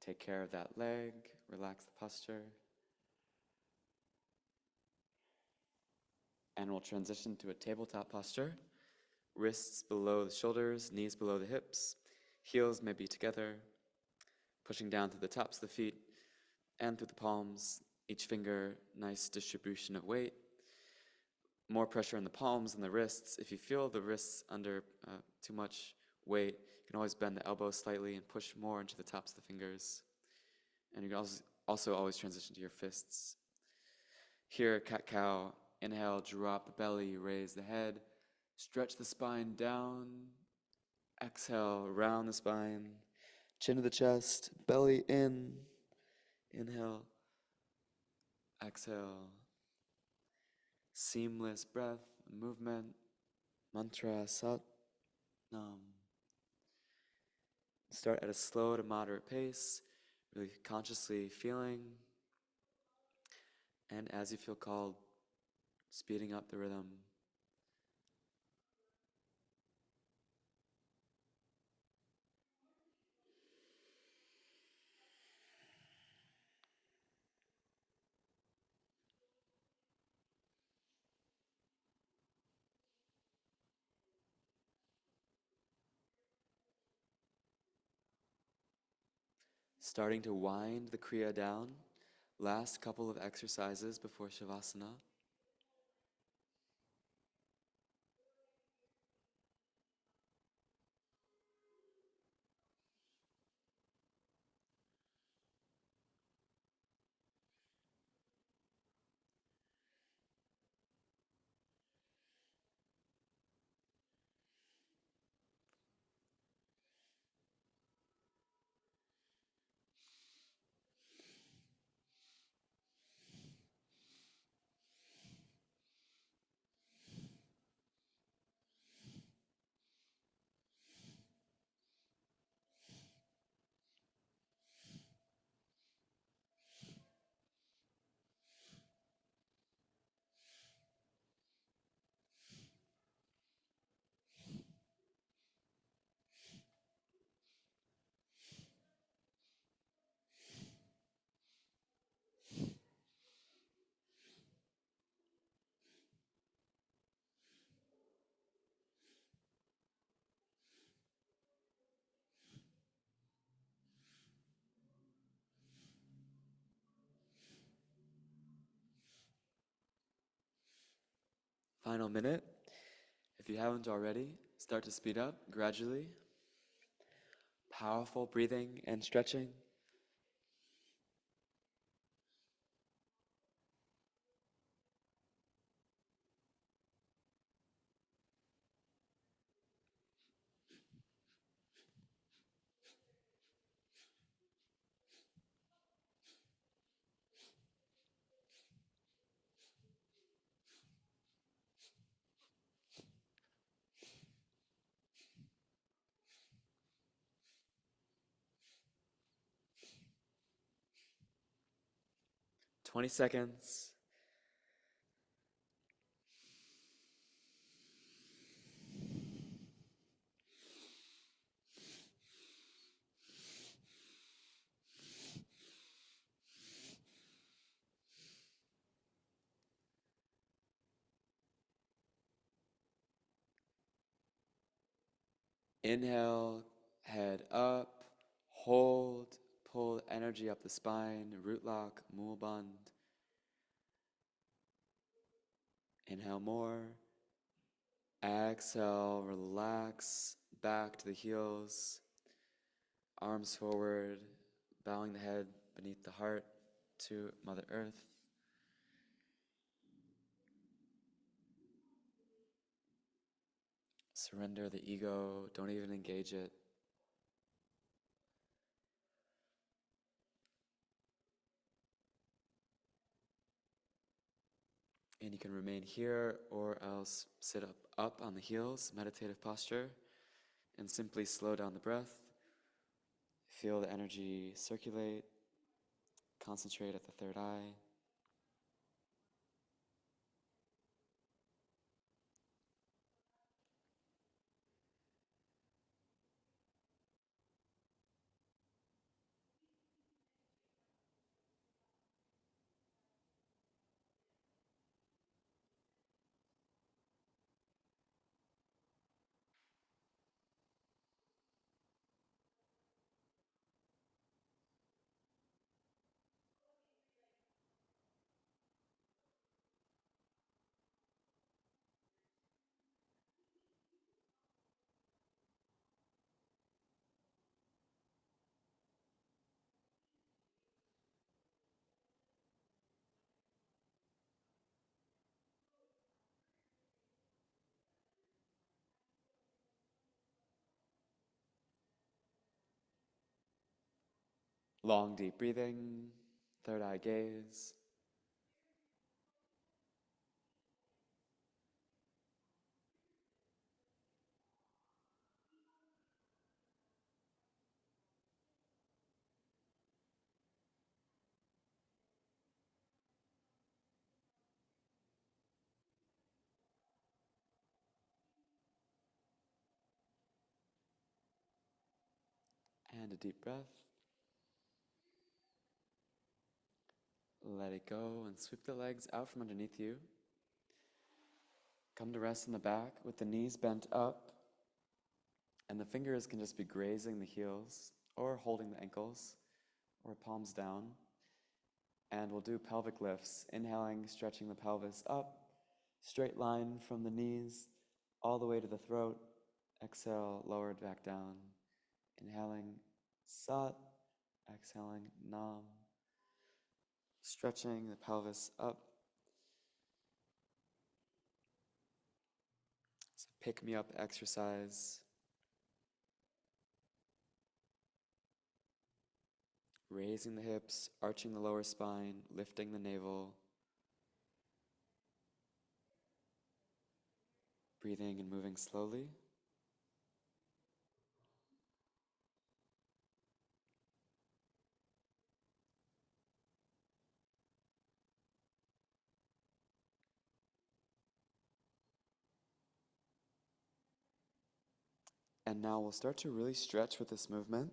Take care of that leg. Relax the posture. And we'll transition to a tabletop posture. Wrists below the shoulders, knees below the hips. Heels may be together. Pushing down through the tops of the feet and through the palms. Each finger, nice distribution of weight. More pressure in the palms and the wrists. If you feel the wrists under too much weight, you can always bend the elbows slightly and push more into the tops of the fingers. And you can also always transition to your fists. Here, cat-cow. Inhale, drop the belly, raise the head. Stretch the spine down. Exhale, round the spine. Chin to the chest, belly in. Inhale. Exhale. Seamless breath, movement. Mantra Sat Nam. Start at a slow to moderate pace, really consciously feeling. And as you feel called, speeding up the rhythm. Starting to wind the Kriya down. Last couple of exercises before Shavasana. Final minute. If you haven't already, start to speed up gradually. Powerful breathing and stretching. Twenty seconds. Inhale, head up, hold, pull energy up the spine, root lock, Mul Bandh. Inhale more. Exhale, relax, back to the heels, arms forward, bowing the head beneath the heart to Mother Earth. Surrender the ego, don't even engage it. And you can remain here or else sit up on the heels, meditative posture, and simply slow down the breath. Feel the energy circulate. Concentrate at the third eye. Long, deep breathing, third eye gaze. And a deep breath. Let it go and sweep the legs out from underneath you. Come to rest in the back with the knees bent up, and the fingers can just be grazing the heels or holding the ankles or palms down. And we'll do pelvic lifts, inhaling, stretching the pelvis up, straight line from the knees all the way to the throat. Exhale, lowered back down. Inhaling, Sat. Exhaling, Nam. Stretching the pelvis up. It's a pick-me-up exercise. Raising the hips, arching the lower spine, lifting the navel. Breathing and moving slowly. And now we'll start to really stretch with this movement.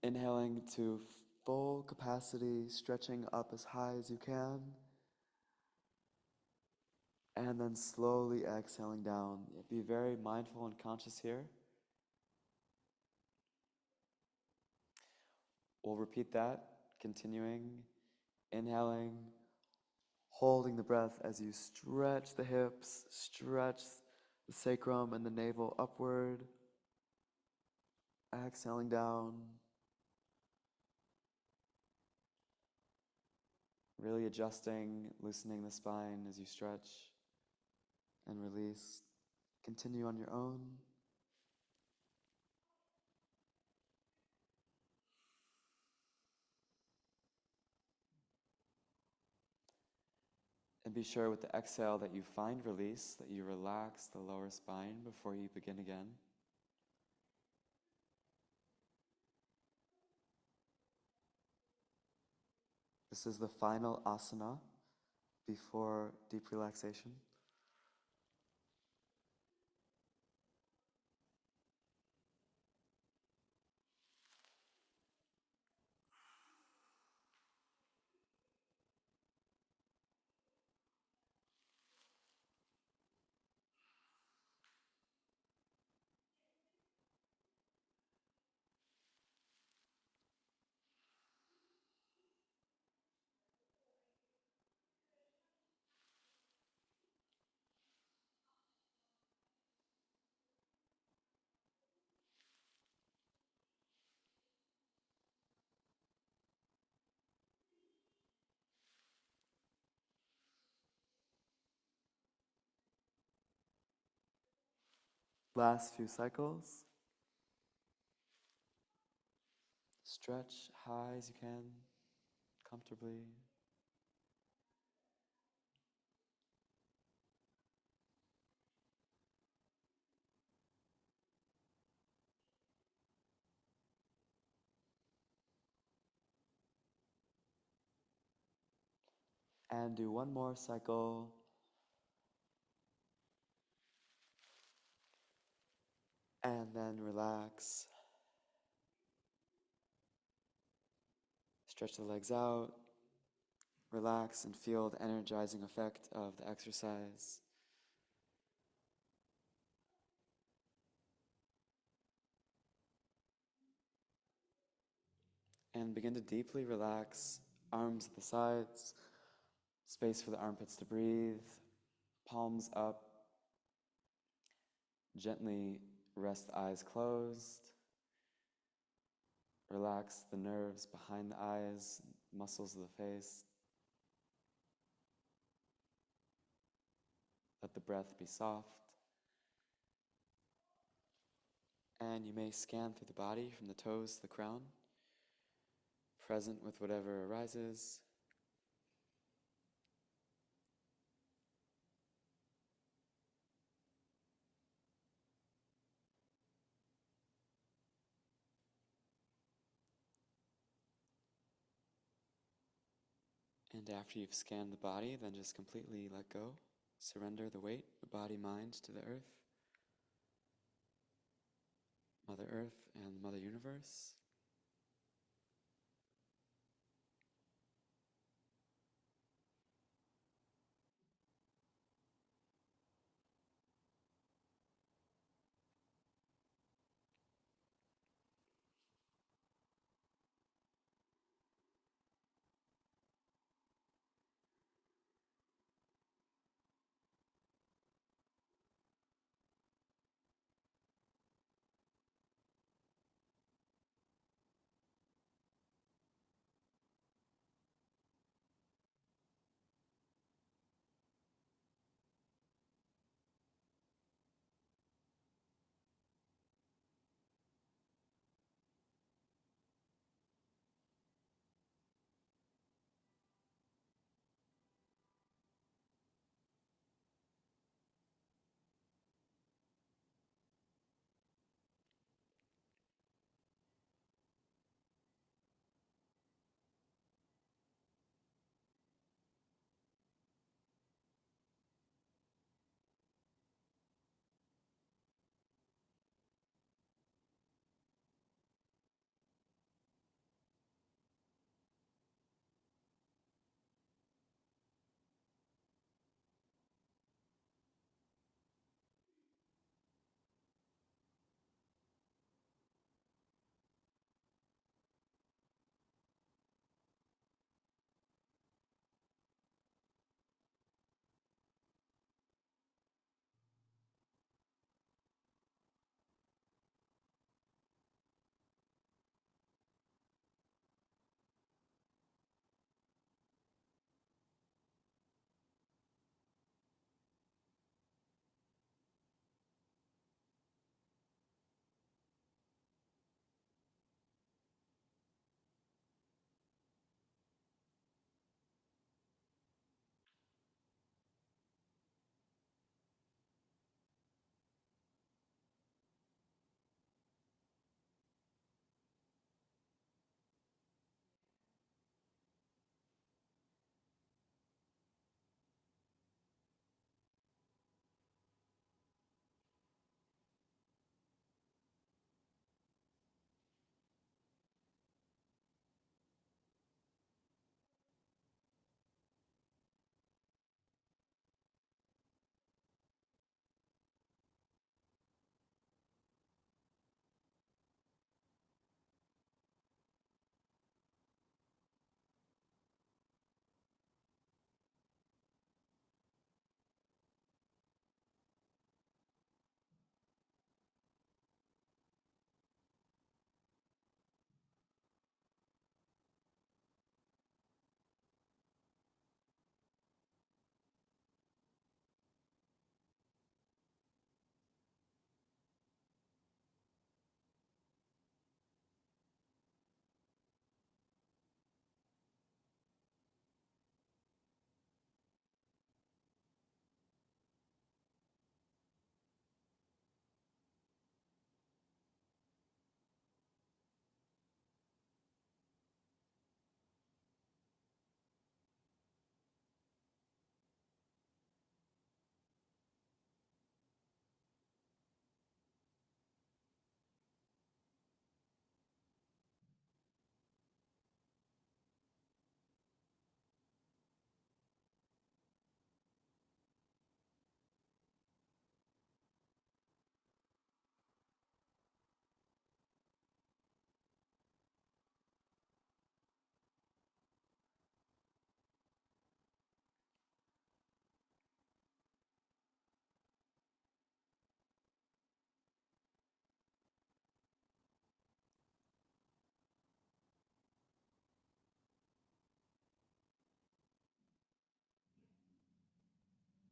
Inhaling to full capacity, stretching up as high as you can. And then slowly exhaling down. Be very mindful and conscious here. We'll repeat that, continuing. Inhaling, holding the breath as you stretch the hips, stretch the sacrum and the navel upward. Exhaling down. Really adjusting, loosening the spine as you stretch and release. Continue on your own. And be sure with the exhale that you find release, that you relax the lower spine before you begin again. This is the final asana before deep relaxation. Last few cycles. Stretch high as you can, comfortably. And do one more cycle. And then relax. Stretch the legs out. Relax and feel the energizing effect of the exercise. And begin to deeply relax. Arms at the sides. Space for the armpits to breathe. Palms up. Gently rest the eyes closed. Relax the nerves behind the eyes, muscles of the face. Let the breath be soft. And you may scan through the body from the toes to the crown, present with whatever arises. And after you've scanned the body, then just completely let go. Surrender the weight, the body, mind to the earth, Mother Earth and Mother Universe.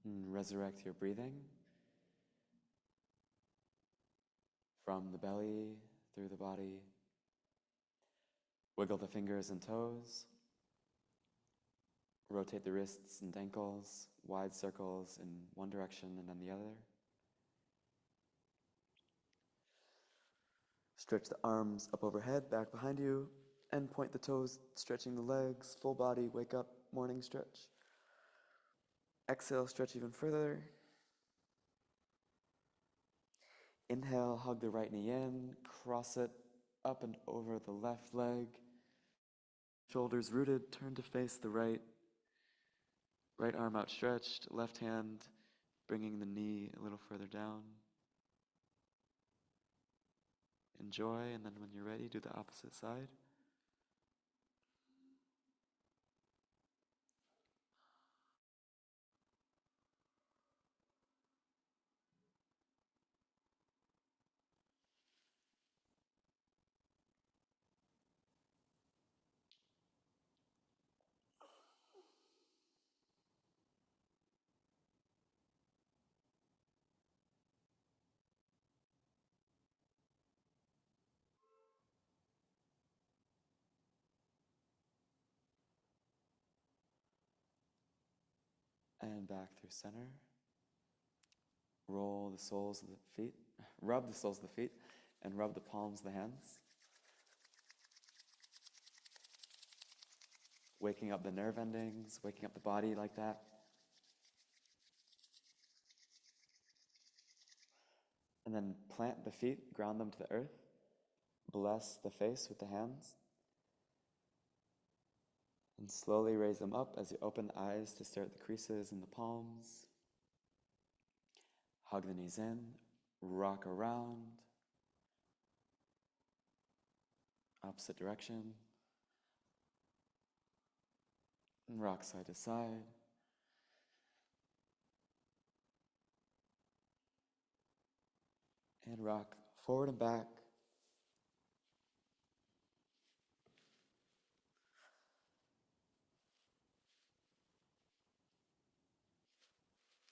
And resurrect your breathing from the belly through the body. Wiggle the fingers and toes. Rotate the wrists and ankles, wide circles in one direction and then the other. Stretch the arms up overhead, back behind you, and point the toes, stretching the legs, full body, wake up, morning stretch. Exhale, stretch even further. Inhale, hug the right knee in, cross it up and over the left leg. Shoulders rooted, turn to face the right. Right arm outstretched, left hand bringing the knee a little further down. Enjoy, and then when you're ready, do the opposite side. And back through center. Roll the soles of the feet, rub the soles of the feet, and rub the palms of the hands. Waking up the nerve endings, waking up the body like that. And then plant the feet, ground them to the earth. Bless the face with the hands. And slowly raise them up as you open the eyes to stare at the creases in the palms. Hug the knees in, rock around. Opposite direction. And rock side to side. And rock forward and back.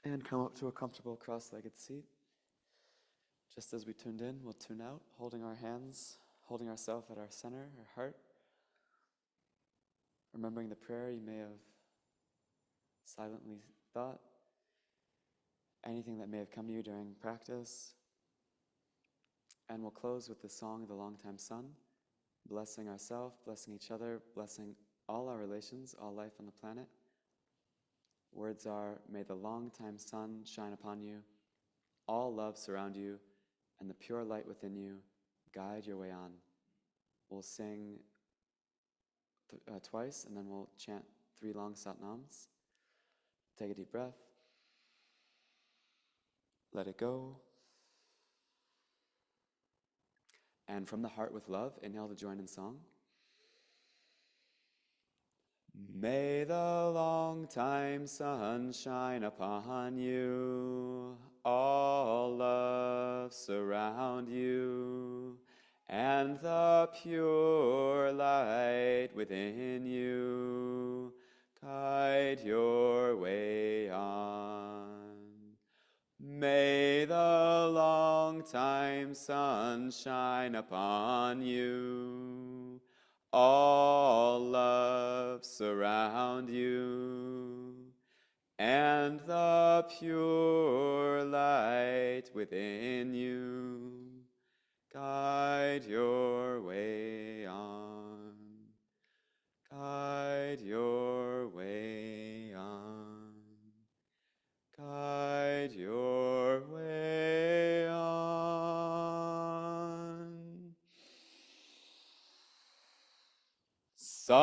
And come up to a comfortable cross-legged seat. Just as we tuned in, we'll tune out, holding our hands, holding ourselves at our center, our heart. Remembering the prayer you may have silently thought, anything that may have come to you during practice. And we'll close with the song of the Longtime Sun, blessing ourselves, blessing each other, blessing all our relations, all life on the planet. Words are, may the longtime sun shine upon you, all love surround you, and the pure light within you guide your way on. We'll sing twice, and then we'll chant 3 long Satnams. Take a deep breath. Let it go. And from the heart with love, inhale to join in song. May the long-time sun shine upon you, all love surround you, and the pure light within you guide your way on. May the long-time sun shine upon you, all love surround you, and the pure light within you guide your way on. Guide your way on. Guide your way on. Sat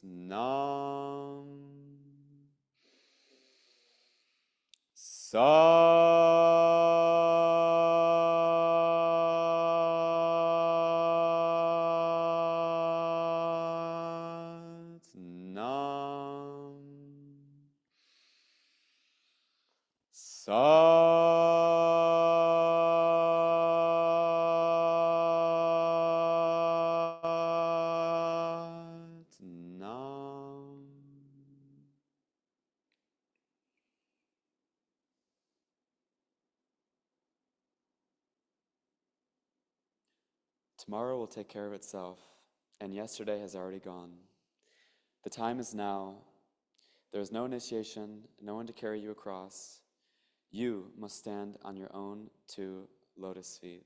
Nam. Sat Nam. Tomorrow will take care of itself, and yesterday has already gone. The time is now. There is no initiation, no one to carry you across. You must stand on your own two lotus feet.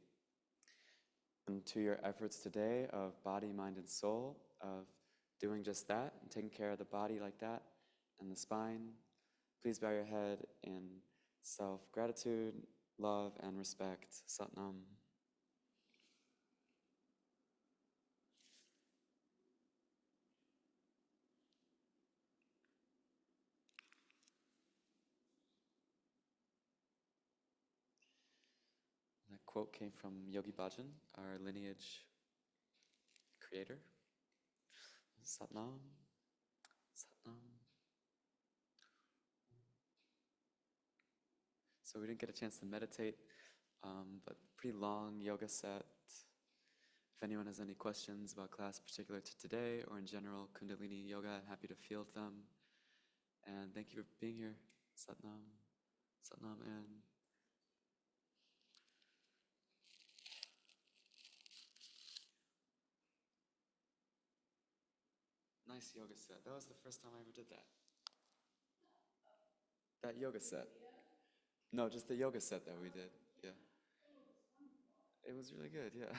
And to your efforts today of body, mind, and soul, of doing just that, and taking care of the body like that, and the spine, please bow your head in self-gratitude, love, and respect. Satnam. That quote came from Yogi Bhajan, our lineage creator. Satnam, Satnam. So we didn't get a chance to meditate, but pretty long yoga set. If anyone has any questions about class particular to today or in general Kundalini yoga, I'm happy to field them. And thank you for being here. Satnam, Satnam, and nice yoga set. That was the first time I ever did that. That yoga set. No, just the yoga set that we did. Yeah. It was really good, yeah.